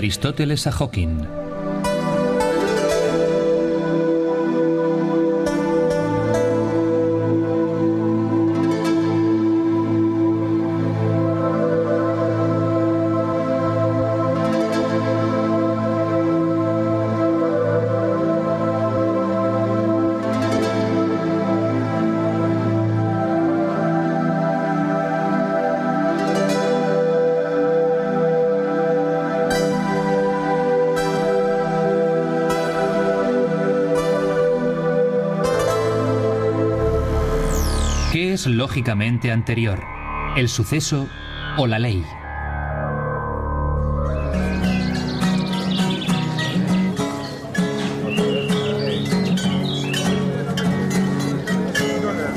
Aristóteles a Hawking. ¿Qué es lógicamente anterior? ¿El suceso o la ley?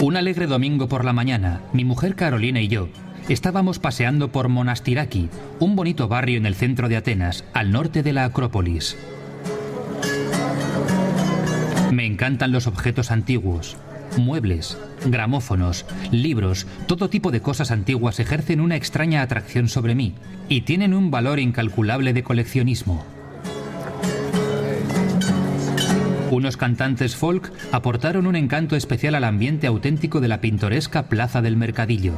Un alegre domingo por la mañana, mi mujer Carolina y yo estábamos paseando por Monastiraki, un bonito barrio en el centro de Atenas, al norte de la Acrópolis. Me encantan los objetos antiguos. Muebles, gramófonos, libros, todo tipo de cosas antiguas ejercen una extraña atracción sobre mí y tienen un valor incalculable de coleccionismo. Unos cantantes folk aportaron un encanto especial al ambiente auténtico de la pintoresca plaza del Mercadillo.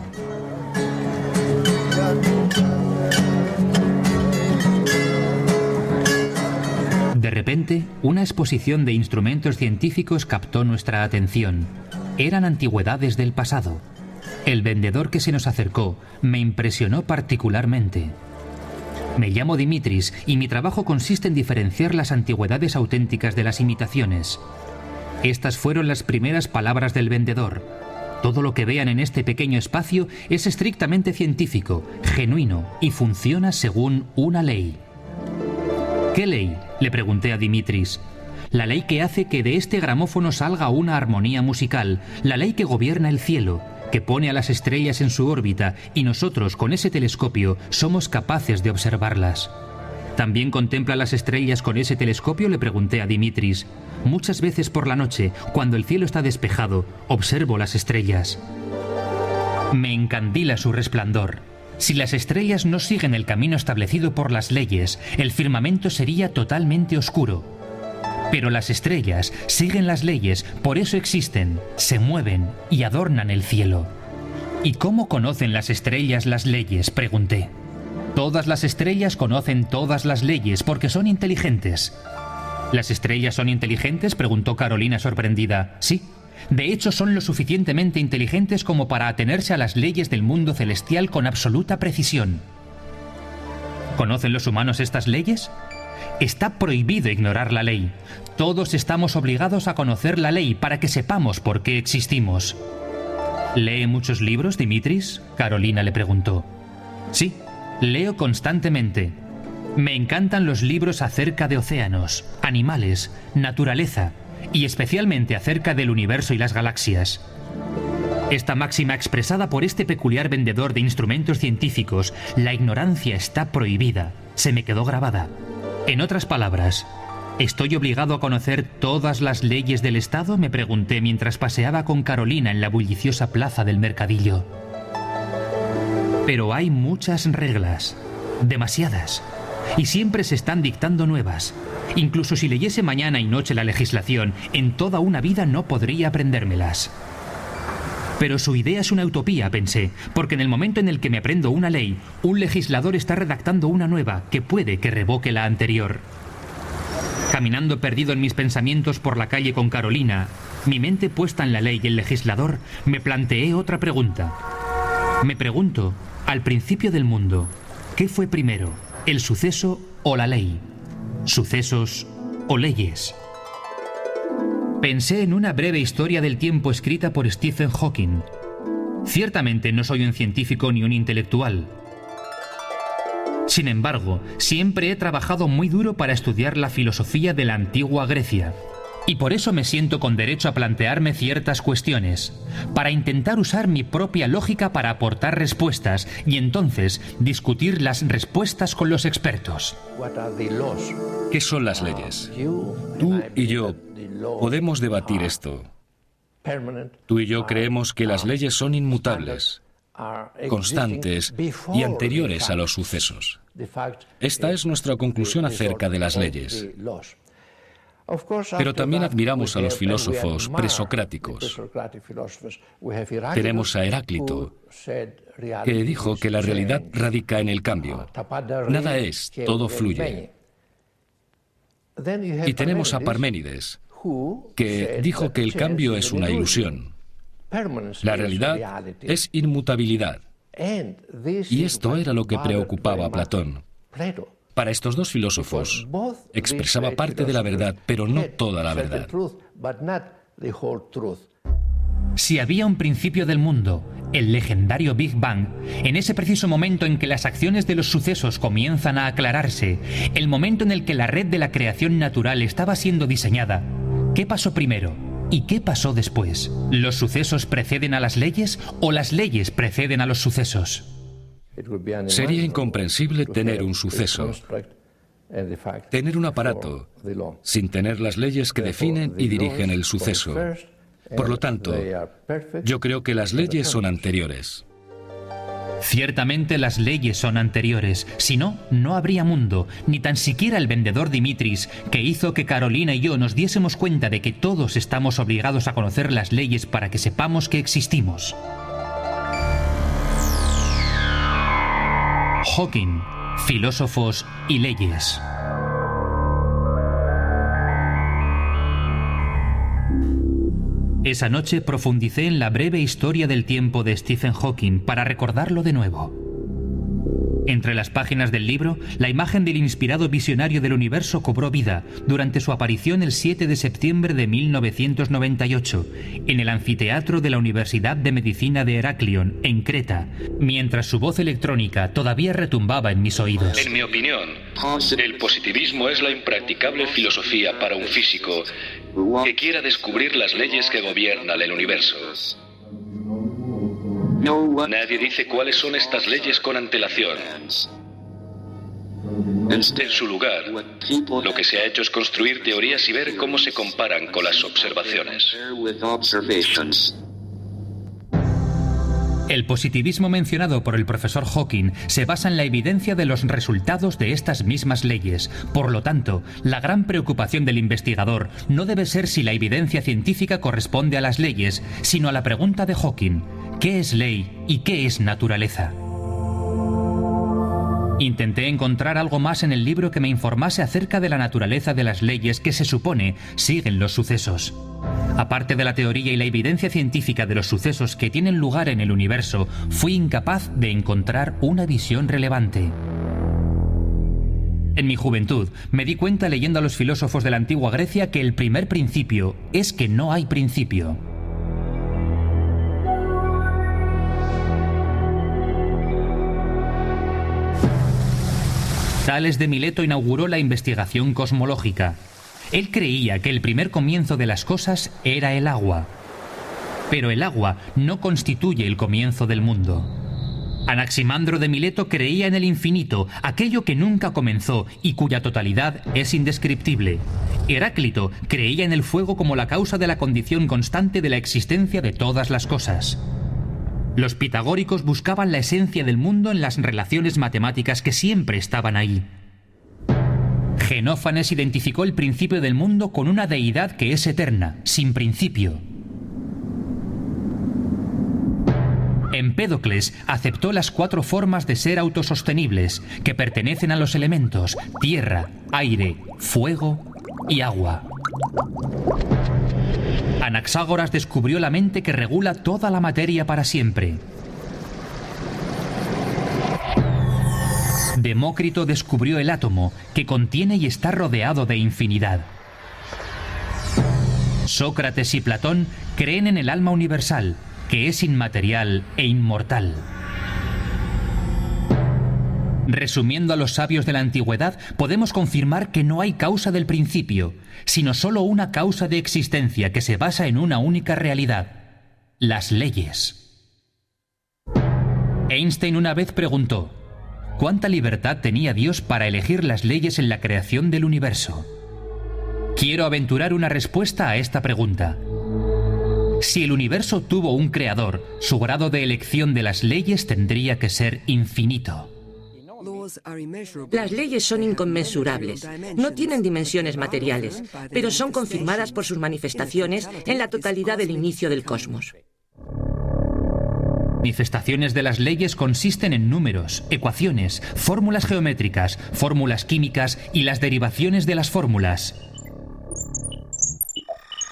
De repente, una exposición de instrumentos científicos captó nuestra atención. Eran antigüedades del pasado. El vendedor que se nos acercó me impresionó particularmente. Me llamo Dimitris y mi trabajo consiste en diferenciar las antigüedades auténticas de las imitaciones. Estas fueron las primeras palabras del vendedor. Todo lo que vean en este pequeño espacio es estrictamente científico, genuino y funciona según una ley. ¿Qué ley?, le pregunté a Dimitris. La ley que hace que de este gramófono salga una armonía musical, la ley que gobierna el cielo, que pone a las estrellas en su órbita y nosotros con ese telescopio somos capaces de observarlas. ¿También contempla las estrellas con ese telescopio?, le pregunté a Dimitris. Muchas veces por la noche, cuando el cielo está despejado, observo las estrellas. Me encandila su resplandor. Si las estrellas no siguen el camino establecido por las leyes, el firmamento sería totalmente oscuro. Pero las estrellas siguen las leyes, por eso existen, se mueven y adornan el cielo. ¿Y cómo conocen las estrellas las leyes?, pregunté. Todas las estrellas conocen todas las leyes porque son inteligentes. ¿Las estrellas son inteligentes?, preguntó Carolina sorprendida. Sí. De hecho, son lo suficientemente inteligentes como para atenerse a las leyes del mundo celestial con absoluta precisión. ¿Conocen los humanos estas leyes? Está prohibido ignorar la ley. Todos estamos obligados a conocer la ley para que sepamos por qué existimos. ¿Lee muchos libros, Dimitris?, Carolina le preguntó. Sí, leo constantemente. Me encantan los libros acerca de océanos, animales, naturaleza, y especialmente acerca del universo y las galaxias. Esta máxima expresada por este peculiar vendedor de instrumentos científicos, la ignorancia está prohibida, se me quedó grabada. En otras palabras, ¿estoy obligado a conocer todas las leyes del Estado?, me pregunté mientras paseaba con Carolina en la bulliciosa plaza del Mercadillo. Pero hay muchas reglas, demasiadas, y siempre se están dictando nuevas. Incluso si leyese mañana y noche la legislación, en toda una vida no podría aprendérmelas. Pero su idea es una utopía, pensé, porque en el momento en el que me aprendo una ley, un legislador está redactando una nueva que puede que revoque la anterior. Caminando perdido en mis pensamientos por la calle con Carolina, mi mente puesta en la ley y el legislador, me planteé otra pregunta. Me pregunto, al principio del mundo, ¿qué fue primero, el suceso o la ley? ¿Sucesos o leyes? Pensé en una breve historia del tiempo escrita por Stephen Hawking. Ciertamente no soy un científico ni un intelectual. Sin embargo, siempre he trabajado muy duro para estudiar la filosofía de la antigua Grecia. Y por eso me siento con derecho a plantearme ciertas cuestiones, para intentar usar mi propia lógica para aportar respuestas y entonces discutir las respuestas con los expertos. ¿Qué son las leyes? Tú y yo podemos debatir esto. Tú y yo creemos que las leyes son inmutables. constantes y anteriores a los sucesos. Esta es nuestra conclusión acerca de las leyes. Pero también admiramos a los filósofos presocráticos. Tenemos a Heráclito, que dijo que la realidad radica en el cambio. Nada es, todo fluye. Y tenemos a Parménides, que dijo que el cambio es una ilusión. La realidad es inmutabilidad. Y esto era lo que preocupaba a Platón. Para estos dos filósofos, expresaba parte de la verdad, pero no toda la verdad. Si había un principio del mundo, el legendario Big Bang, en ese preciso momento en que las acciones de los sucesos comienzan a aclararse, el momento en el que la red de la creación natural estaba siendo diseñada, ¿qué pasó primero? ¿Y qué pasó después? ¿Los sucesos preceden a las leyes o las leyes preceden a los sucesos? Sería incomprensible tener un suceso, tener un aparato, sin tener las leyes que definen y dirigen el suceso. Por lo tanto, yo creo que las leyes son anteriores. Ciertamente las leyes son anteriores, si no, no habría mundo, ni tan siquiera el vendedor Dimitris, que hizo que Carolina y yo nos diésemos cuenta de que todos estamos obligados a conocer las leyes para que sepamos que existimos. Hawking, filósofos y leyes. Esa noche profundicé en la breve historia del tiempo de Stephen Hawking para recordarlo de nuevo. Entre las páginas del libro, la imagen del inspirado visionario del universo cobró vida durante su aparición el 7 de septiembre de 1998 en el anfiteatro de la Universidad de Medicina de Heraklion, en Creta, mientras su voz electrónica todavía retumbaba en mis oídos. En mi opinión, el positivismo es la impracticable filosofía para un físico que quiera descubrir las leyes que gobiernan el universo. Nadie dice cuáles son estas leyes con antelación. En su lugar, lo que se ha hecho es construir teorías y ver cómo se comparan con las observaciones. El positivismo mencionado por el profesor Hawking se basa en la evidencia de los resultados de estas mismas leyes. Por lo tanto, la gran preocupación del investigador no debe ser si la evidencia científica corresponde a las leyes, sino a la pregunta de Hawking: ¿qué es ley y qué es naturaleza? Intenté encontrar algo más en el libro que me informase acerca de la naturaleza de las leyes que se supone siguen los sucesos. Aparte de la teoría y la evidencia científica de los sucesos que tienen lugar en el universo, fui incapaz de encontrar una visión relevante. En mi juventud, me di cuenta leyendo a los filósofos de la antigua Grecia que el primer principio es que no hay principio. Tales de Mileto inauguró la investigación cosmológica. Él creía que el primer comienzo de las cosas era el agua. Pero el agua no constituye el comienzo del mundo. Anaximandro de Mileto creía en el infinito, aquello que nunca comenzó y cuya totalidad es indescriptible. Heráclito creía en el fuego como la causa de la condición constante de la existencia de todas las cosas. Los pitagóricos buscaban la esencia del mundo en las relaciones matemáticas que siempre estaban ahí. Genófanes identificó el principio del mundo con una deidad que es eterna, sin principio. Empédocles aceptó las 4 formas de ser autosostenibles, que pertenecen a los elementos tierra, aire, fuego y agua. Anaxágoras descubrió la mente que regula toda la materia para siempre. Demócrito descubrió el átomo, que contiene y está rodeado de infinidad. Sócrates y Platón creen en el alma universal, que es inmaterial e inmortal. Resumiendo a los sabios de la antigüedad, podemos confirmar que no hay causa del principio, sino solo una causa de existencia que se basa en una única realidad: las leyes. Einstein una vez preguntó: ¿cuánta libertad tenía Dios para elegir las leyes en la creación del universo? Quiero aventurar una respuesta a esta pregunta. Si el universo tuvo un creador, su grado de elección de las leyes tendría que ser infinito. Las leyes son inconmensurables. No tienen dimensiones materiales, pero son confirmadas por sus manifestaciones en la totalidad del inicio del cosmos. Manifestaciones de las leyes consisten en números, ecuaciones, fórmulas geométricas, fórmulas químicas y las derivaciones de las fórmulas.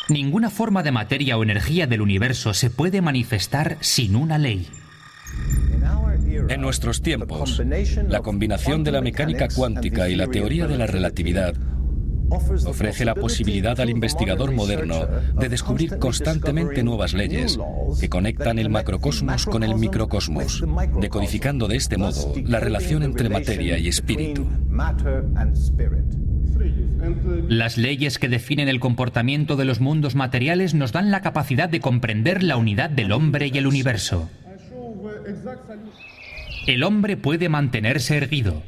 Ninguna forma de materia o energía del universo se puede manifestar sin una ley. En nuestros tiempos, la combinación de la mecánica cuántica y la teoría de la relatividad ofrece la posibilidad al investigador moderno de descubrir constantemente nuevas leyes que conectan el macrocosmos con el microcosmos, decodificando de este modo la relación entre materia y espíritu. Las leyes que definen el comportamiento de los mundos materiales nos dan la capacidad de comprender la unidad del hombre y el universo. El hombre puede mantenerse erguido.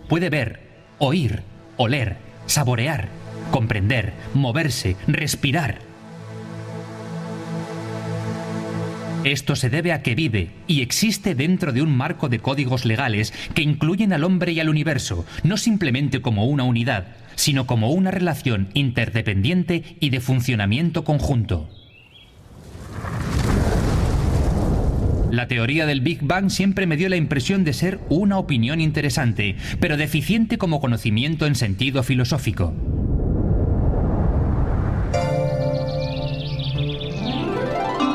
Puede ver, oír, oler, saborear, comprender, moverse, respirar. Esto se debe a que vive y existe dentro de un marco de códigos legales que incluyen al hombre y al universo, no simplemente como una unidad, sino como una relación interdependiente y de funcionamiento conjunto. La teoría del Big Bang siempre me dio la impresión de ser una opinión interesante, pero deficiente como conocimiento en sentido filosófico.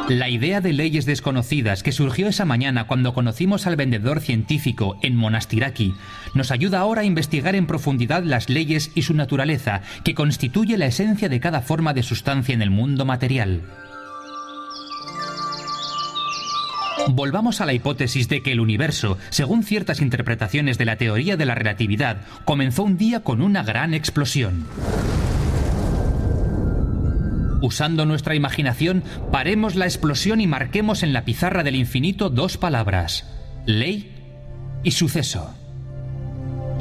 La idea de leyes desconocidas que surgió esa mañana cuando conocimos al vendedor científico en Monastiraki nos ayuda ahora a investigar en profundidad las leyes y su naturaleza, que constituye la esencia de cada forma de sustancia en el mundo material. Volvamos a la hipótesis de que el universo, según ciertas interpretaciones de la teoría de la relatividad, comenzó un día con una gran explosión. Usando nuestra imaginación, paremos la explosión y marquemos en la pizarra del infinito dos palabras: ley y suceso.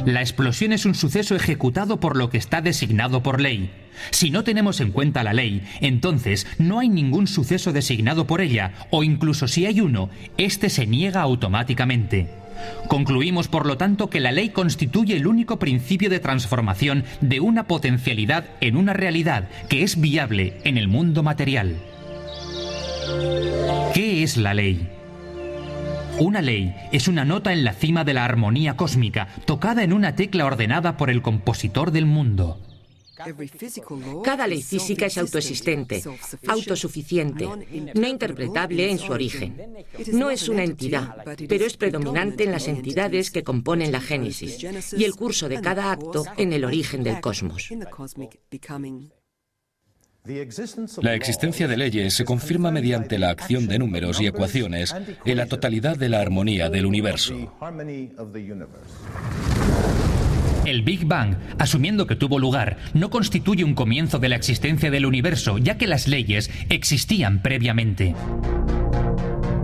La explosión es un suceso ejecutado por lo que está designado por ley. Si no tenemos en cuenta la ley, entonces no hay ningún suceso designado por ella, o incluso si hay uno, este se niega automáticamente. Concluimos, por lo tanto, que la ley constituye el único principio de transformación de una potencialidad en una realidad que es viable en el mundo material. ¿Qué es la ley? Una ley es una nota en la cima de la armonía cósmica, tocada en una tecla ordenada por el compositor del mundo. Cada ley física es autoexistente, autosuficiente, no interpretable en su origen. No es una entidad, pero es predominante en las entidades que componen la génesis y el curso de cada acto en el origen del cosmos. La existencia de leyes se confirma mediante la acción de números y ecuaciones en la totalidad de la armonía del universo. El Big Bang, asumiendo que tuvo lugar, no constituye un comienzo de la existencia del universo, ya que las leyes existían previamente.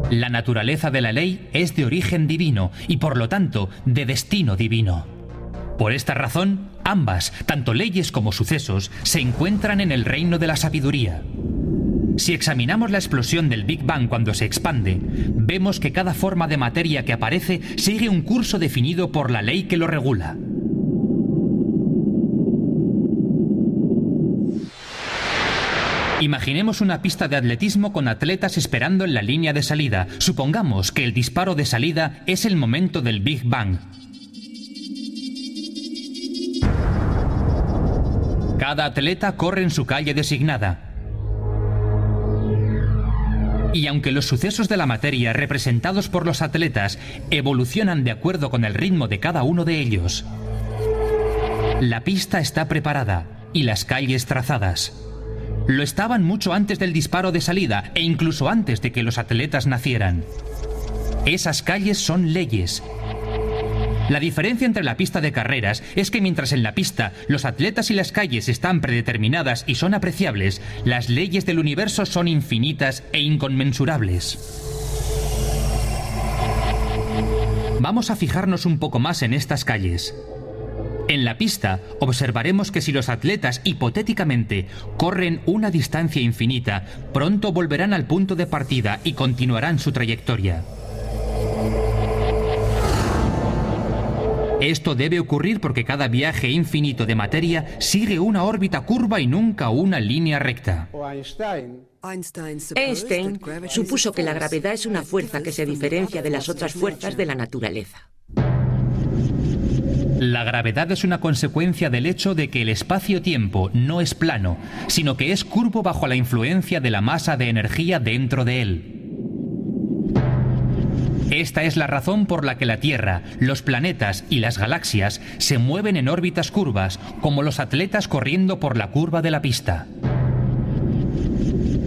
La naturaleza de la ley es de origen divino y, por lo tanto, de destino divino. Por esta razón, ambas, tanto leyes como sucesos, se encuentran en el reino de la sabiduría. Si examinamos la explosión del Big Bang cuando se expande, vemos que cada forma de materia que aparece sigue un curso definido por la ley que lo regula. Imaginemos una pista de atletismo con atletas esperando en la línea de salida. Supongamos que el disparo de salida es el momento del Big Bang. Cada atleta corre en su calle designada. Y aunque los sucesos de la materia representados por los atletas evolucionan de acuerdo con el ritmo de cada uno de ellos, la pista está preparada y las calles trazadas. Lo estaban mucho antes del disparo de salida e incluso antes de que los atletas nacieran. Esas calles son leyes. La diferencia entre la pista de carreras es que mientras en la pista los atletas y las calles están predeterminadas y son apreciables, las leyes del universo son infinitas e inconmensurables. Vamos a fijarnos un poco más en estas calles. En la pista observaremos que si los atletas hipotéticamente corren una distancia infinita, pronto volverán al punto de partida y continuarán su trayectoria. Esto debe ocurrir porque cada viaje infinito de materia sigue una órbita curva y nunca una línea recta. Einstein supuso que la gravedad es una fuerza que se diferencia de las otras fuerzas de la naturaleza. La gravedad es una consecuencia del hecho de que el espacio-tiempo no es plano, sino que es curvo bajo la influencia de la masa de energía dentro de él. Esta es la razón por la que la Tierra, los planetas y las galaxias se mueven en órbitas curvas, como los atletas corriendo por la curva de la pista.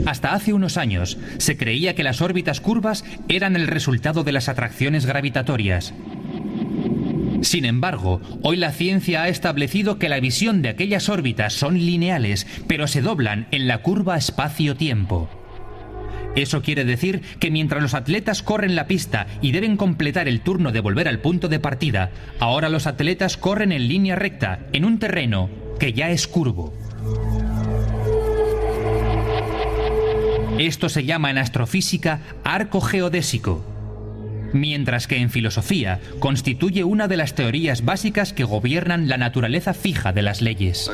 Hasta hace unos años se creía que las órbitas curvas eran el resultado de las atracciones gravitatorias. Sin embargo, hoy la ciencia ha establecido que la visión de aquellas órbitas son lineales, pero se doblan en la curva espacio-tiempo. Eso quiere decir que mientras los atletas corren la pista y deben completar el turno de volver al punto de partida, ahora los atletas corren en línea recta, en un terreno que ya es curvo. Esto se llama en astrofísica arco geodésico, mientras que en filosofía constituye una de las teorías básicas que gobiernan la naturaleza fija de las leyes.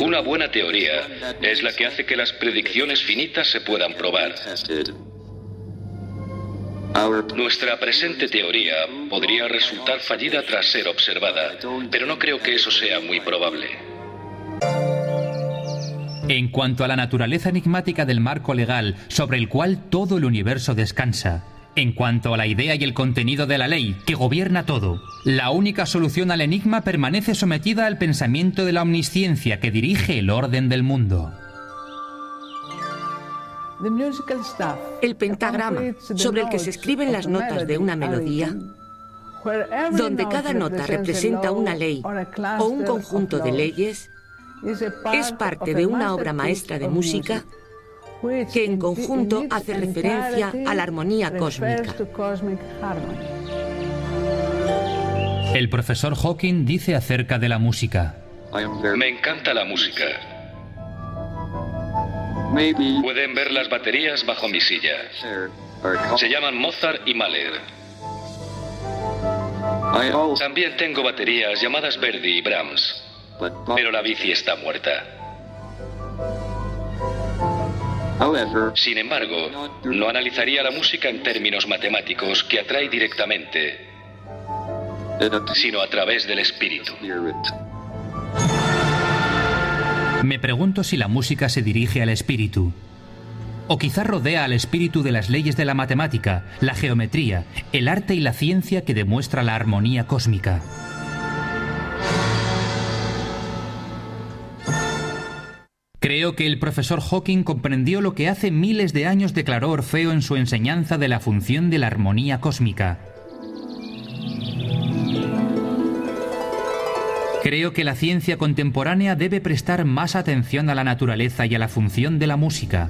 Una buena teoría es la que hace que las predicciones finitas se puedan probar. Nuestra presente teoría podría resultar fallida tras ser observada, pero no creo que eso sea muy probable. En cuanto a la naturaleza enigmática del marco legal sobre el cual todo el universo descansa, en cuanto a la idea y el contenido de la ley que gobierna todo, la única solución al enigma permanece sometida al pensamiento de la omnisciencia que dirige el orden del mundo. El pentagrama, sobre el que se escriben las notas de una melodía, donde cada nota representa una ley o un conjunto de leyes, es parte de una obra maestra de música que en conjunto hace referencia a la armonía cósmica. El profesor Hawking dice acerca de la música: Me encanta la música. Pueden ver las baterías bajo mi silla. Se llaman Mozart y Mahler. También tengo baterías llamadas Verdi y Brahms, pero la bici está muerta. Sin embargo, no analizaría la música en términos matemáticos que atrae directamente, sino a través del espíritu. Me pregunto si la música se dirige al espíritu, o quizá rodea al espíritu de las leyes de la matemática, la geometría, el arte y la ciencia que demuestra la armonía cósmica. Creo que el profesor Hawking comprendió lo que hace miles de años declaró Orfeo en su enseñanza de la función de la armonía cósmica. Creo que la ciencia contemporánea debe prestar más atención a la naturaleza y a la función de la música.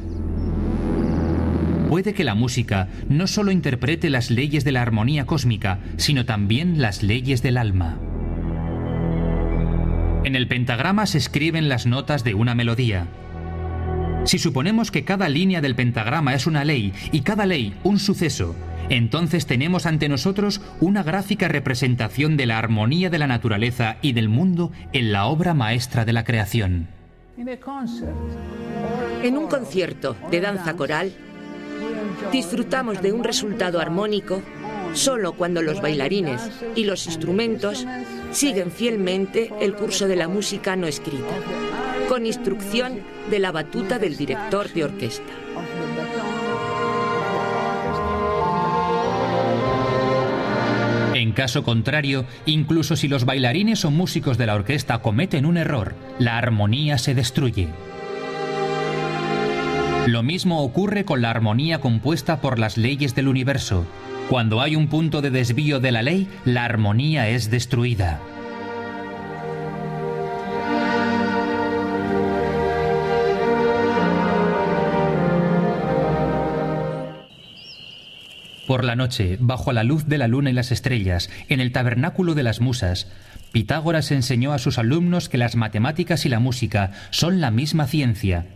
Puede que la música no solo interprete las leyes de la armonía cósmica, sino también las leyes del alma. En el pentagrama se escriben las notas de una melodía. Si suponemos que cada línea del pentagrama es una ley y cada ley un suceso, entonces tenemos ante nosotros una gráfica representación de la armonía de la naturaleza y del mundo en la obra maestra de la creación. En un concierto de danza coral, disfrutamos de un resultado armónico solo cuando los bailarines y los instrumentos siguen fielmente el curso de la música no escrita, con instrucción de la batuta del director de orquesta. En caso contrario, incluso si los bailarines o músicos de la orquesta cometen un error, la armonía se destruye. Lo mismo ocurre con la armonía compuesta por las leyes del universo. Cuando hay un punto de desvío de la ley, la armonía es destruida. Por la noche, bajo la luz de la luna y las estrellas, en el tabernáculo de las musas, Pitágoras enseñó a sus alumnos que las matemáticas y la música son la misma ciencia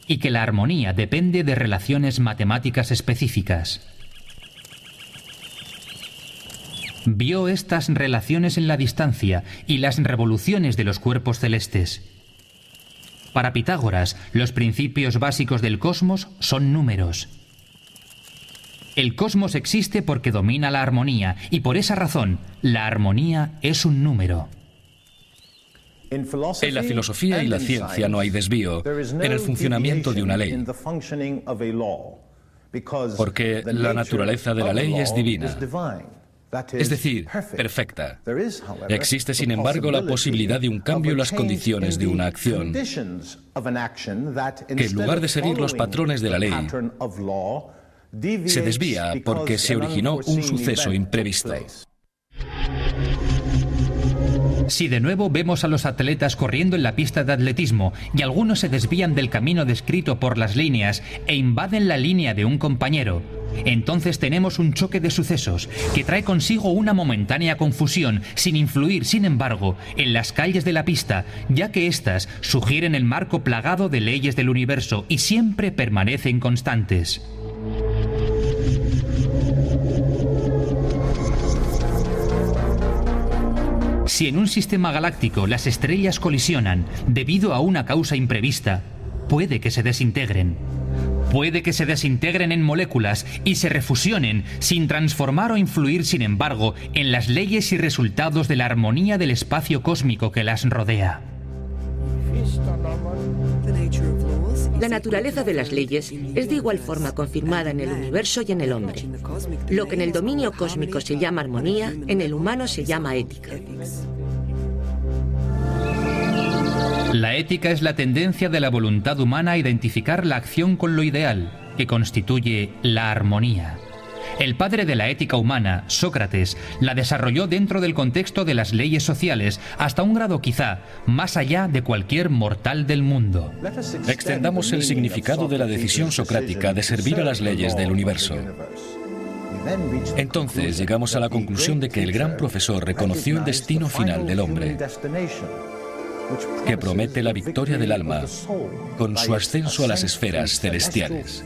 y que la armonía depende de relaciones matemáticas específicas. Vio estas relaciones en la distancia y las revoluciones de los cuerpos celestes. Para Pitágoras, los principios básicos del cosmos son números. El cosmos existe porque domina la armonía y por esa razón, la armonía es un número. En la filosofía y la ciencia no hay desvío en el funcionamiento de una ley, porque la naturaleza de la ley es divina, es decir, perfecta. Existe, sin embargo, la posibilidad de un cambio en las condiciones de una acción, que en lugar de seguir los patrones de la ley, se desvía porque se originó un suceso imprevisto. Si de nuevo vemos a los atletas corriendo en la pista de atletismo y algunos se desvían del camino descrito por las líneas e invaden la línea de un compañero, entonces tenemos un choque de sucesos que trae consigo una momentánea confusión sin influir, sin embargo, en las calles de la pista, ya que éstas sugieren el marco plagado de leyes del universo y siempre permanecen constantes. Si en un sistema galáctico las estrellas colisionan debido a una causa imprevista, puede que se desintegren. Puede que se desintegren en moléculas y se refusionen sin transformar o influir, sin embargo, en las leyes y resultados de la armonía del espacio cósmico que las rodea. La naturaleza de las leyes es de igual forma confirmada en el universo y en el hombre. Lo que en el dominio cósmico se llama armonía, en el humano se llama ética. La ética es la tendencia de la voluntad humana a identificar la acción con lo ideal, que constituye la armonía. El padre de la ética humana, Sócrates, la desarrolló dentro del contexto de las leyes sociales, hasta un grado quizá más allá de cualquier mortal del mundo. Extendamos el significado de la decisión socrática de servir a las leyes del universo. Entonces llegamos a la conclusión de que el gran profesor reconoció el destino final del hombre, que promete la victoria del alma con su ascenso a las esferas celestiales.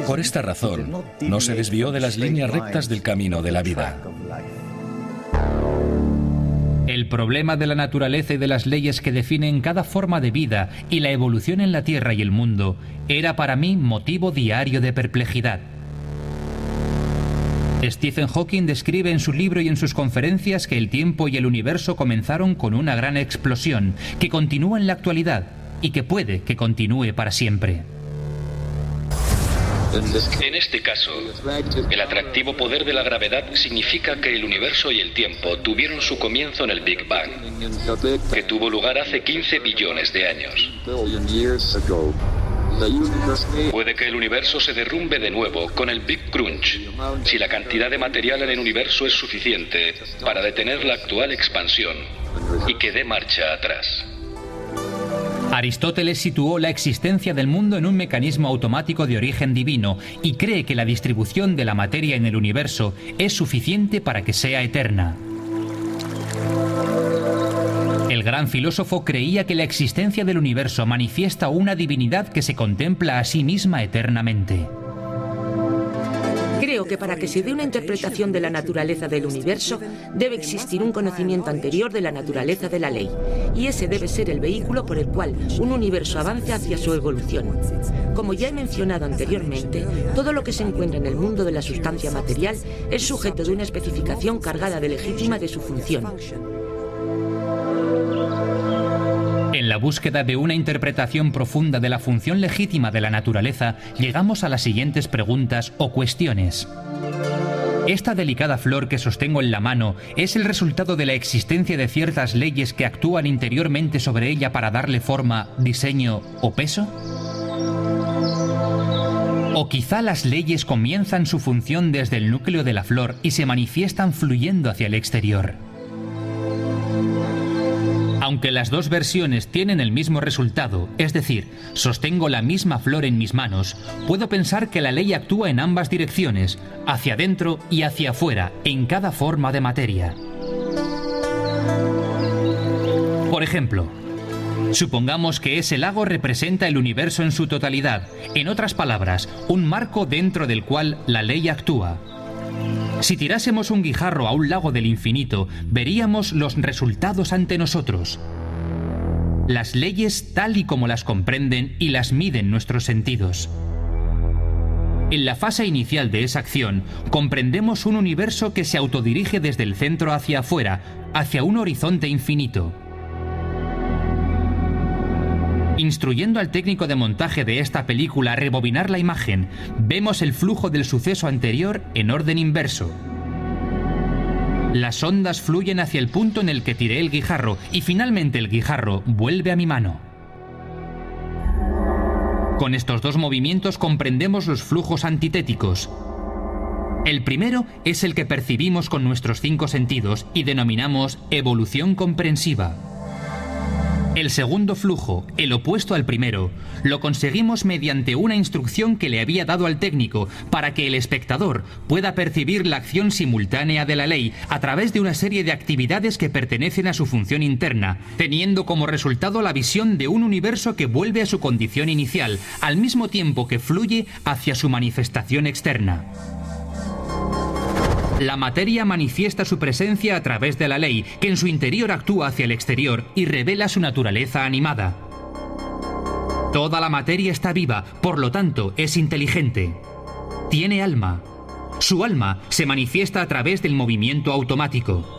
Por esta razón, no se desvió de las líneas rectas del camino de la vida. El problema de la naturaleza y de las leyes que definen cada forma de vida y la evolución en la Tierra y el mundo era para mí motivo diario de perplejidad. Stephen Hawking describe en su libro y en sus conferencias que el tiempo y el universo comenzaron con una gran explosión, que continúa en la actualidad y que puede que continúe para siempre. En este caso, el atractivo poder de la gravedad significa que el universo y el tiempo tuvieron su comienzo en el Big Bang, que tuvo lugar hace 15 billones de años. Puede que el universo se derrumbe de nuevo con el Big Crunch, si la cantidad de material en el universo es suficiente para detener la actual expansión y que dé marcha atrás. Aristóteles situó la existencia del mundo en un mecanismo automático de origen divino y cree que la distribución de la materia en el universo es suficiente para que sea eterna. El gran filósofo creía que la existencia del universo manifiesta una divinidad que se contempla a sí misma eternamente. Creo que para que se dé una interpretación de la naturaleza del universo, debe existir un conocimiento anterior de la naturaleza de la ley, y ese debe ser el vehículo por el cual un universo avance hacia su evolución. Como ya he mencionado anteriormente, todo lo que se encuentra en el mundo de la sustancia material es sujeto de una especificación cargada de legítima de su función. En la búsqueda de una interpretación profunda de la función legítima de la naturaleza, llegamos a las siguientes preguntas o cuestiones. ¿Esta delicada flor que sostengo en la mano es el resultado de la existencia de ciertas leyes que actúan interiormente sobre ella para darle forma, diseño o peso? ¿O quizá las leyes comienzan su función desde el núcleo de la flor y se manifiestan fluyendo hacia el exterior? Aunque las dos versiones tienen el mismo resultado, es decir, sostengo la misma flor en mis manos, puedo pensar que la ley actúa en ambas direcciones, hacia adentro y hacia afuera, en cada forma de materia. Por ejemplo, supongamos que ese lago representa el universo en su totalidad. En otras palabras, un marco dentro del cual la ley actúa. Si tirásemos un guijarro a un lago del infinito, veríamos los resultados ante nosotros. Las leyes tal y como las comprenden y las miden nuestros sentidos. En la fase inicial de esa acción, comprendemos un universo que se autodirige desde el centro hacia afuera, hacia un horizonte infinito. Instruyendo al técnico de montaje de esta película a rebobinar la imagen, vemos el flujo del suceso anterior en orden inverso. Las ondas fluyen hacia el punto en el que tiré el guijarro y finalmente el guijarro vuelve a mi mano. Con estos dos movimientos comprendemos los flujos antitéticos. El primero es el que percibimos con nuestros 5 sentidos y denominamos evolución comprensiva. El segundo flujo, el opuesto al primero, lo conseguimos mediante una instrucción que le había dado al técnico para que el espectador pueda percibir la acción simultánea de la ley a través de una serie de actividades que pertenecen a su función interna, teniendo como resultado la visión de un universo que vuelve a su condición inicial, al mismo tiempo que fluye hacia su manifestación externa. La materia manifiesta su presencia a través de la ley, que en su interior actúa hacia el exterior y revela su naturaleza animada. Toda la materia está viva, por lo tanto es inteligente. Tiene alma. Su alma se manifiesta a través del movimiento automático.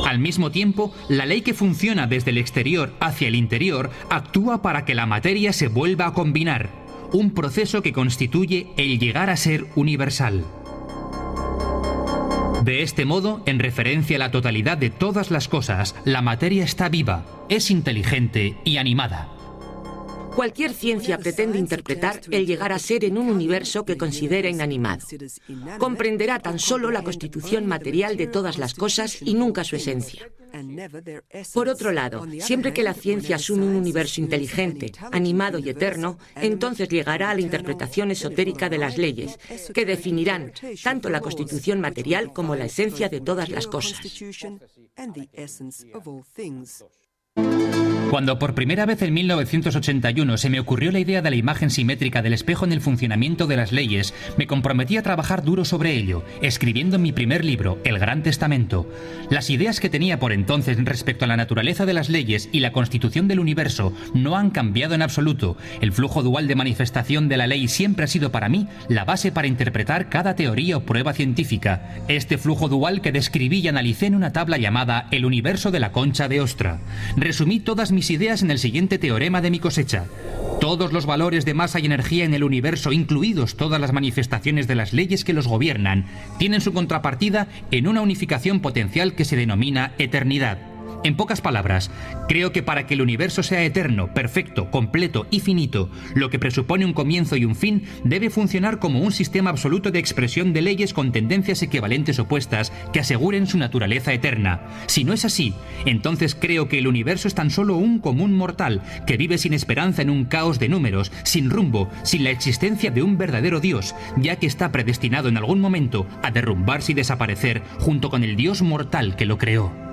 Al mismo tiempo, la ley que funciona desde el exterior hacia el interior actúa para que la materia se vuelva a combinar, un proceso que constituye el llegar a ser universal. De este modo, en referencia a la totalidad de todas las cosas, la materia está viva, es inteligente y animada. Cualquier ciencia pretende interpretar el llegar a ser en un universo que considera inanimado. Comprenderá tan solo la constitución material de todas las cosas y nunca su esencia. Por otro lado, siempre que la ciencia asume un universo inteligente, animado y eterno, entonces llegará a la interpretación esotérica de las leyes, que definirán tanto la constitución material como la esencia de todas las cosas. Cuando por primera vez en 1981 se me ocurrió la idea de la imagen simétrica del espejo en el funcionamiento de las leyes, me comprometí a trabajar duro sobre ello, escribiendo mi primer libro, El Gran Testamento. Las ideas que tenía por entonces respecto a la naturaleza de las leyes y la constitución del universo no han cambiado en absoluto. El flujo dual de manifestación de la ley siempre ha sido para mí la base para interpretar cada teoría o prueba científica. Este flujo dual que describí y analicé en una tabla llamada El universo de la concha de ostra. Resumí todas mis ideas en el siguiente teorema de mi cosecha. Todos los valores de masa y energía en el universo, incluidos todas las manifestaciones de las leyes que los gobiernan, tienen su contrapartida en una unificación potencial que se denomina eternidad. En pocas palabras, creo que para que el universo sea eterno, perfecto, completo y finito, lo que presupone un comienzo y un fin, debe funcionar como un sistema absoluto de expresión de leyes con tendencias equivalentes opuestas que aseguren su naturaleza eterna. Si no es así, entonces creo que el universo es tan solo un común mortal que vive sin esperanza en un caos de números, sin rumbo, sin la existencia de un verdadero Dios, ya que está predestinado en algún momento a derrumbarse y desaparecer junto con el Dios mortal que lo creó.